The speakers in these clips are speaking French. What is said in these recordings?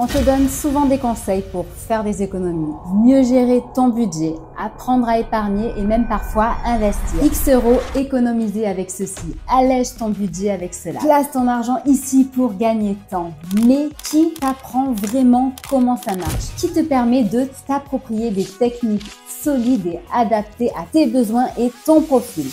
On te donne souvent des conseils pour faire des économies, mieux gérer ton budget, apprendre à épargner et même parfois investir. X euros économisés avec ceci, allège ton budget avec cela. Place ton argent ici pour gagner temps. Mais qui t'apprend vraiment comment ça marche? Qui te permet de t'approprier des techniques solides et adaptées à tes besoins et ton profil?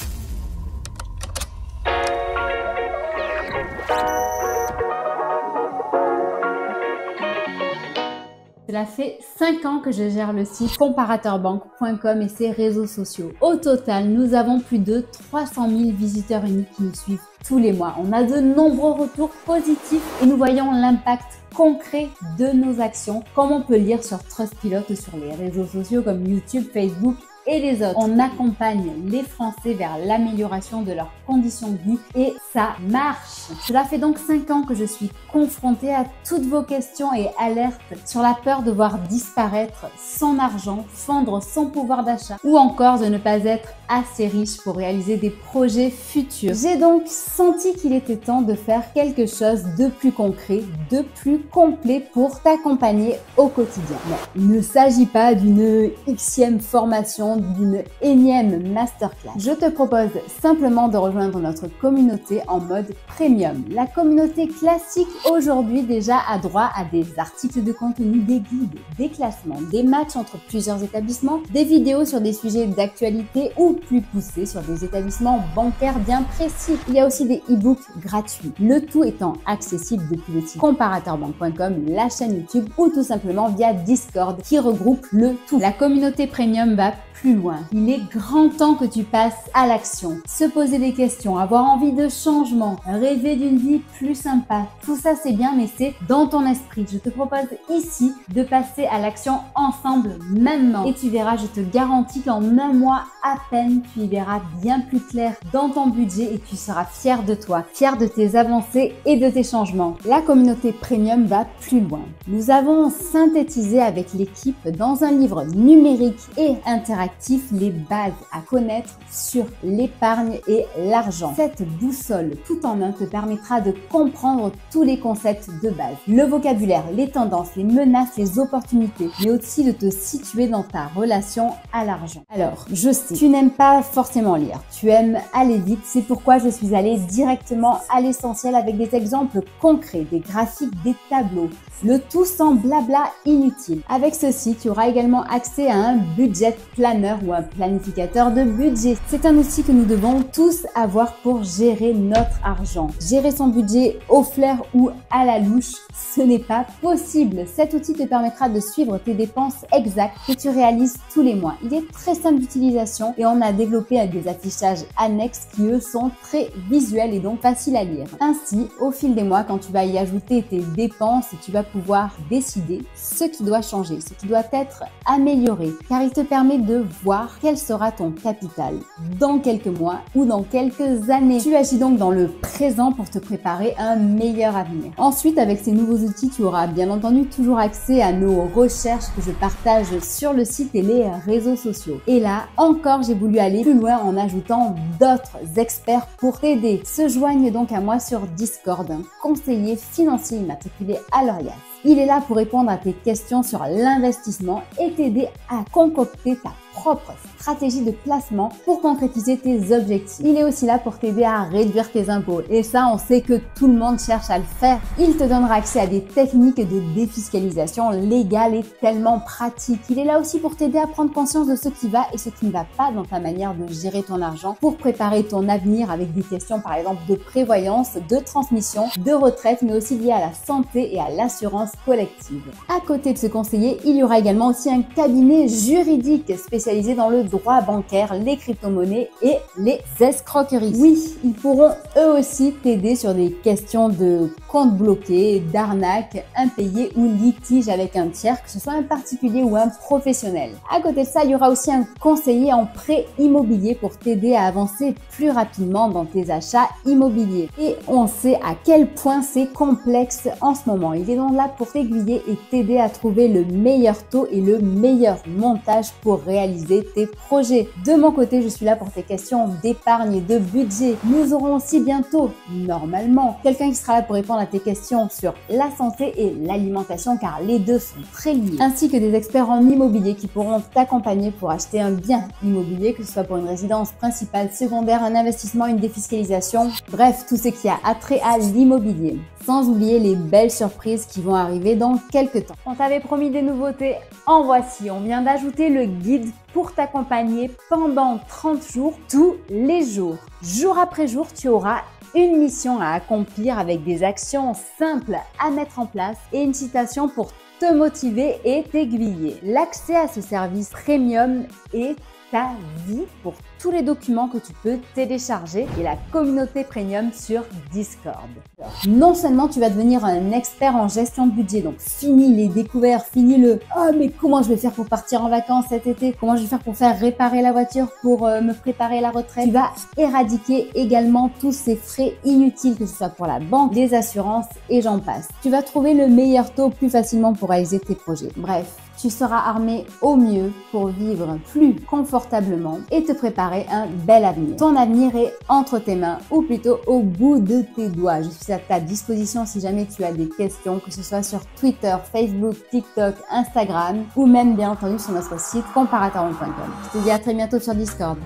Cela fait 5 ans que je gère le site comparateurbanque.com et ses réseaux sociaux. Au total, nous avons plus de 300 000 visiteurs uniques qui nous suivent tous les mois. On a de nombreux retours positifs et nous voyons l'impact concret de nos actions, comme on peut lire sur Trustpilot ou sur les réseaux sociaux comme YouTube, Facebook et les autres. On accompagne les Français vers l'amélioration de leurs conditions de vie et ça marche. Cela fait donc 5 ans que je suis confrontée à toutes vos questions et alertes sur la peur de voir disparaître son argent, fondre son pouvoir d'achat ou encore de ne pas être assez riche pour réaliser des projets futurs. J'ai donc senti qu'il était temps de faire quelque chose de plus concret, de plus complet pour t'accompagner au quotidien. Mais il ne s'agit pas d'une xème formation, d'une énième masterclass. Je te propose simplement de rejoindre notre communauté en mode premium. La communauté classique aujourd'hui déjà a droit à des articles de contenu, des guides, des classements, des matchs entre plusieurs établissements, des vidéos sur des sujets d'actualité ou plus poussés sur des établissements bancaires bien précis. Il y a aussi des e-books gratuits. Le tout étant accessible depuis le site comparateurbanque.com, la chaîne YouTube ou tout simplement via Discord qui regroupe le tout. La communauté premium va plus loin. Il est grand temps que tu passes à l'action. Se poser des questions, avoir envie de changement, rêver d'une vie plus sympa. Tout ça c'est bien mais c'est dans ton esprit. Je te propose ici de passer à l'action ensemble maintenant. Et tu verras, je te garantis qu'en un mois à peine, tu y verras bien plus clair dans ton budget et tu seras fier de toi, fier de tes avancées et de tes changements. La communauté premium va plus loin. Nous avons synthétisé avec l'équipe dans un livre numérique et interactif les bases à connaître sur l'épargne et l'argent. Cette boussole tout en un te permettra de comprendre tous les concepts de base, le vocabulaire, les tendances, les menaces, les opportunités, mais aussi de te situer dans ta relation à l'argent. Alors, je sais, tu n'aimes pas forcément lire, tu aimes aller vite, c'est pourquoi je suis allée directement à l'essentiel avec des exemples concrets, des graphiques, des tableaux, le tout sans blabla inutile. Avec ceci, tu auras également accès à un budget planner ou un planificateur de budget. C'est un outil que nous devons tous avoir pour gérer notre argent. Gérer son budget au flair ou à la louche, ce n'est pas possible. Cet outil te permettra de suivre tes dépenses exactes que tu réalises tous les mois. Il est très simple d'utilisation et on a développé des affichages annexes qui eux sont très visuels et donc faciles à lire. Ainsi, au fil des mois, quand tu vas y ajouter tes dépenses, tu vas pouvoir décider ce qui doit changer, ce qui doit être amélioré, car il te permet de voir quel sera ton capital dans quelques mois ou dans quelques années. Tu agis donc dans le présent pour te préparer un meilleur avenir. Ensuite, avec ces nouveaux outils, tu auras bien entendu toujours accès à nos recherches que je partage sur le site et les réseaux sociaux. Et là, encore, j'ai voulu aller plus loin en ajoutant d'autres experts pour t'aider. Se joignent donc à moi sur Discord, un conseiller financier immatriculé à l'Orias. Il est là pour répondre à tes questions sur l'investissement et t'aider à concocter ta propre stratégie de placement pour concrétiser tes objectifs. Il est aussi là pour t'aider à réduire tes impôts. Et ça, on sait que tout le monde cherche à le faire. Il te donnera accès à des techniques de défiscalisation légale et tellement pratiques. Il est là aussi pour t'aider à prendre conscience de ce qui va et ce qui ne va pas dans ta manière de gérer ton argent pour préparer ton avenir avec des questions par exemple de prévoyance, de transmission, de retraite, mais aussi liées à la santé et à l'assurance collective. À côté de ce conseiller, il y aura également aussi un cabinet juridique spécialisé dans le droit bancaire, les crypto-monnaies et les escroqueries. Oui, ils pourront eux aussi t'aider sur des questions de compte bloqué, d'arnaque, impayé ou litige avec un tiers, que ce soit un particulier ou un professionnel. À côté de ça, il y aura aussi un conseiller en prêt immobilier pour t'aider à avancer plus rapidement dans tes achats immobiliers. Et on sait à quel point c'est complexe en ce moment. Il est dans la pour t'aiguiller et t'aider à trouver le meilleur taux et le meilleur montage pour réaliser tes projets. De mon côté, je suis là pour tes questions d'épargne et de budget. Nous aurons aussi bientôt, normalement, quelqu'un qui sera là pour répondre à tes questions sur la santé et l'alimentation car les deux sont très liés. Ainsi que des experts en immobilier qui pourront t'accompagner pour acheter un bien immobilier, que ce soit pour une résidence principale, secondaire, un investissement, une défiscalisation, bref, tout ce qui a attrait à l'immobilier. Sans oublier les belles surprises qui vont arriver dans quelques temps. On t'avait promis des nouveautés, en voici. On vient d'ajouter le guide pour t'accompagner pendant 30 jours, tous les jours. Jour après jour, tu auras une mission à accomplir avec des actions simples à mettre en place et une citation pour te motiver et t'aiguiller. L'accès à ce service premium est ta vie pour tous les documents que tu peux télécharger et la communauté premium sur Discord. Non seulement tu vas devenir un expert en gestion de budget, donc fini les découvertes, fini le « Oh mais comment je vais faire pour partir en vacances cet été? Comment je vais faire pour faire réparer la voiture, pour me préparer à la retraite ?» Tu vas éradiquer également tous ces frais inutiles, que ce soit pour la banque, les assurances et j'en passe. Tu vas trouver le meilleur taux plus facilement pour réaliser tes projets. Bref, tu seras armé au mieux pour vivre plus confortablement et te préparer un bel avenir. Ton avenir est entre tes mains ou plutôt au bout de tes doigts. Je suis à ta disposition si jamais tu as des questions, que ce soit sur Twitter, Facebook, TikTok, Instagram ou même bien entendu sur notre site comparatorbank.com. Je te dis à très bientôt sur Discord.